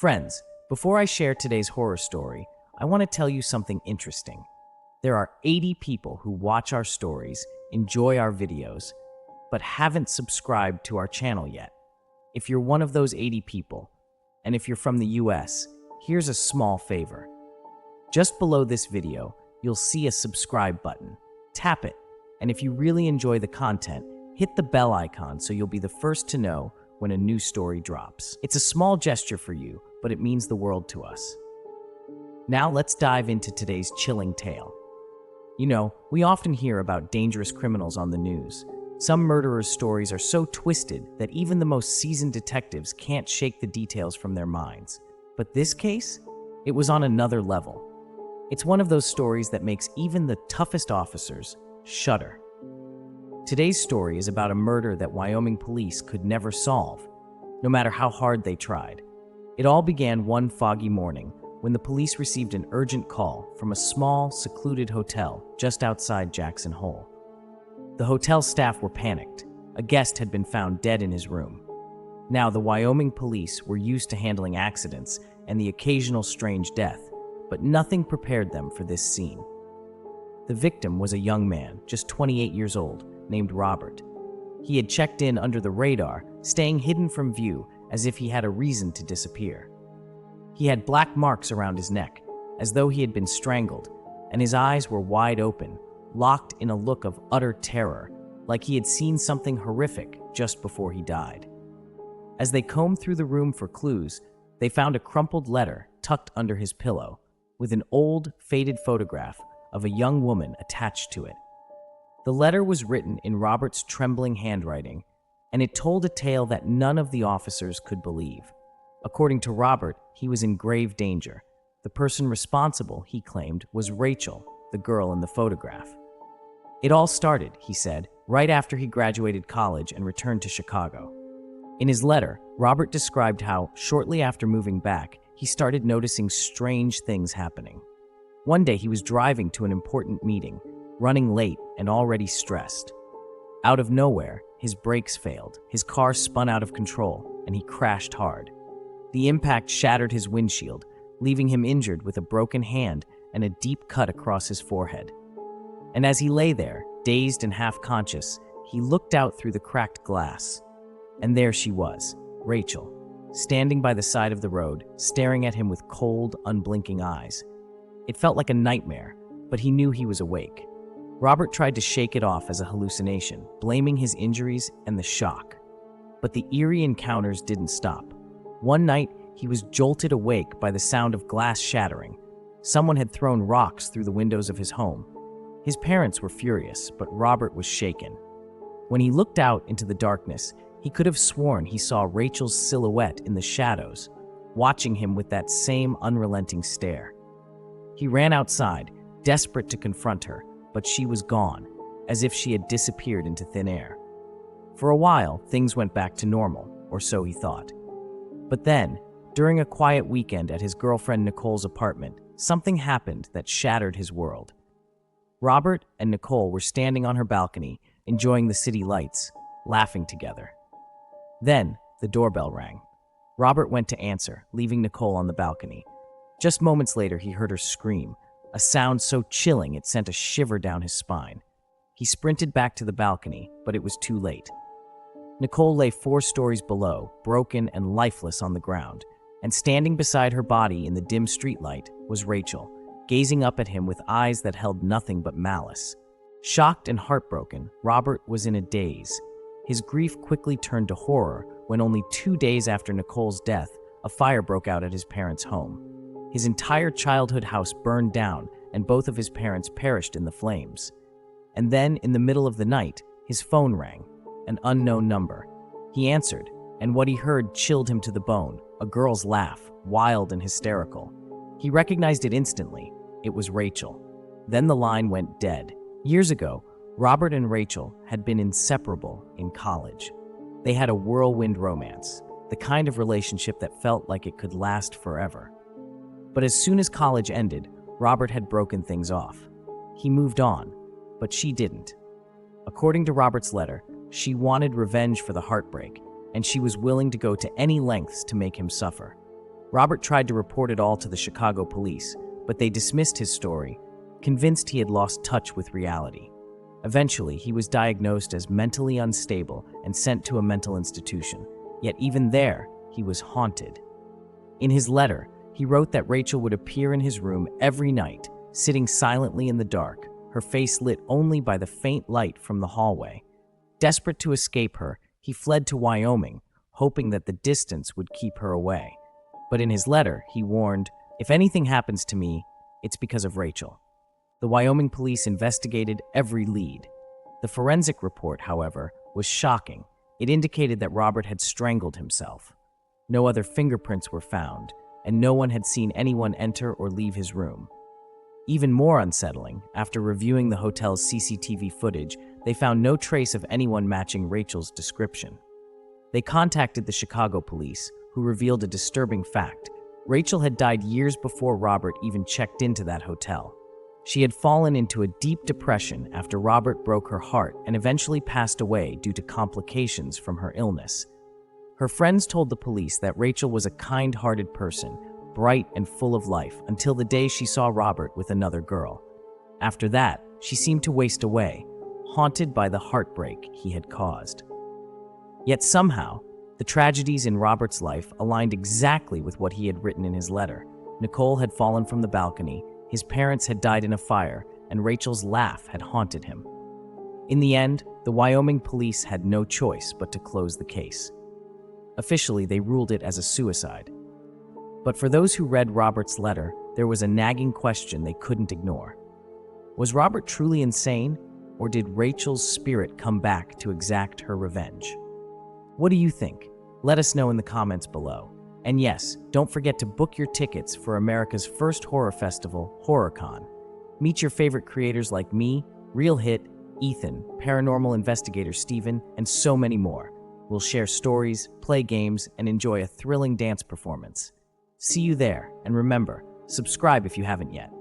Friends, before I share today's horror story, I want to tell you something interesting. There are 80 people who watch our stories, enjoy our videos, but haven't subscribed to our channel yet. If you're one of those 80 people, and if you're from the US, here's a small favor. Just below this video, you'll see a subscribe button. Tap it, and if you really enjoy the content, hit the bell icon so you'll be the first to know when a new story drops. It's a small gesture for you, but it means the world to us. Now let's dive into today's chilling tale. You know, we often hear about dangerous criminals on the news. Some murderers' stories are so twisted that even the most seasoned detectives can't shake the details from their minds. But this case? It was on another level. It's one of those stories that makes even the toughest officers shudder. Today's story is about a murder that Wyoming police could never solve, no matter how hard they tried. It all began one foggy morning when the police received an urgent call from a small, secluded hotel just outside Jackson Hole. The hotel staff were panicked. A guest had been found dead in his room. Now, the Wyoming police were used to handling accidents and the occasional strange death, but nothing prepared them for this scene. The victim was a young man, just 28 years old, named Robert. He had checked in under the radar, staying hidden from view as if he had a reason to disappear. He had black marks around his neck, as though he had been strangled, and his eyes were wide open, locked in a look of utter terror, like he had seen something horrific just before he died. As they combed through the room for clues, they found a crumpled letter tucked under his pillow, with an old, faded photograph of a young woman attached to it. The letter was written in Robert's trembling handwriting, and it told a tale that none of the officers could believe. According to Robert, he was in grave danger. The person responsible, he claimed, was Rachel, the girl in the photograph. It all started, he said, right after he graduated college and returned to Chicago. In his letter, Robert described how, shortly after moving back, he started noticing strange things happening. One day he was driving to an important meeting, running late and already stressed. Out of nowhere, his brakes failed, his car spun out of control, and he crashed hard. The impact shattered his windshield, leaving him injured with a broken hand and a deep cut across his forehead. And as he lay there, dazed and half-conscious, he looked out through the cracked glass. And there she was, Rachel, standing by the side of the road, staring at him with cold, unblinking eyes. It felt like a nightmare, but he knew he was awake. Robert tried to shake it off as a hallucination, blaming his injuries and the shock. But the eerie encounters didn't stop. One night, he was jolted awake by the sound of glass shattering. Someone had thrown rocks through the windows of his home. His parents were furious, but Robert was shaken. When he looked out into the darkness, he could have sworn he saw Rachel's silhouette in the shadows, watching him with that same unrelenting stare. He ran outside, desperate to confront her, but she was gone, as if she had disappeared into thin air. For a while, things went back to normal, or so he thought. But then, during a quiet weekend at his girlfriend Nicole's apartment, something happened that shattered his world. Robert and Nicole were standing on her balcony, enjoying the city lights, laughing together. Then, the doorbell rang. Robert went to answer, leaving Nicole on the balcony. Just moments later, he heard her scream, a sound so chilling it sent a shiver down his spine. He sprinted back to the balcony, but it was too late. Nicole lay 4 stories below, broken and lifeless on the ground, and standing beside her body in the dim streetlight was Rachel, gazing up at him with eyes that held nothing but malice. Shocked and heartbroken, Robert was in a daze. His grief quickly turned to horror when only 2 days after Nicole's death, a fire broke out at his parents' home. His entire childhood house burned down, and both of his parents perished in the flames. And then, in the middle of the night, his phone rang, an unknown number. He answered, and what he heard chilled him to the bone, a girl's laugh, wild and hysterical. He recognized it instantly. It was Rachel. Then the line went dead. Years ago, Robert and Rachel had been inseparable in college. They had a whirlwind romance, the kind of relationship that felt like it could last forever. But as soon as college ended, Robert had broken things off. He moved on, but she didn't. According to Robert's letter, she wanted revenge for the heartbreak, and she was willing to go to any lengths to make him suffer. Robert tried to report it all to the Chicago police, but they dismissed his story, convinced he had lost touch with reality. Eventually, he was diagnosed as mentally unstable and sent to a mental institution, yet even there, he was haunted. In his letter, he wrote that Rachel would appear in his room every night, sitting silently in the dark, her face lit only by the faint light from the hallway. Desperate to escape her, he fled to Wyoming, hoping that the distance would keep her away. But in his letter, he warned, "If anything happens to me, it's because of Rachel." The Wyoming police investigated every lead. The forensic report, however, was shocking. It indicated that Robert had strangled himself. No other fingerprints were found, and no one had seen anyone enter or leave his room. Even more unsettling, after reviewing the hotel's CCTV footage, they found no trace of anyone matching Rachel's description. They contacted the Chicago police, who revealed a disturbing fact. Rachel had died years before Robert even checked into that hotel. She had fallen into a deep depression after Robert broke her heart and eventually passed away due to complications from her illness. Her friends told the police that Rachel was a kind-hearted person, bright and full of life, until the day she saw Robert with another girl. After that, she seemed to waste away, haunted by the heartbreak he had caused. Yet somehow, the tragedies in Robert's life aligned exactly with what he had written in his letter. Nicole had fallen from the balcony, his parents had died in a fire, and Rachel's laugh had haunted him. In the end, the Wyoming police had no choice but to close the case. Officially, they ruled it as a suicide. But for those who read Robert's letter, there was a nagging question they couldn't ignore. Was Robert truly insane, or did Rachel's spirit come back to exact her revenge? What do you think? Let us know in the comments below. And yes, don't forget to book your tickets for America's first horror festival, HorrorCon. Meet your favorite creators like me, Real Hit, Ethan, Paranormal Investigator Steven, and so many more. We'll share stories, play games, and enjoy a thrilling dance performance. See you there, and remember, subscribe if you haven't yet.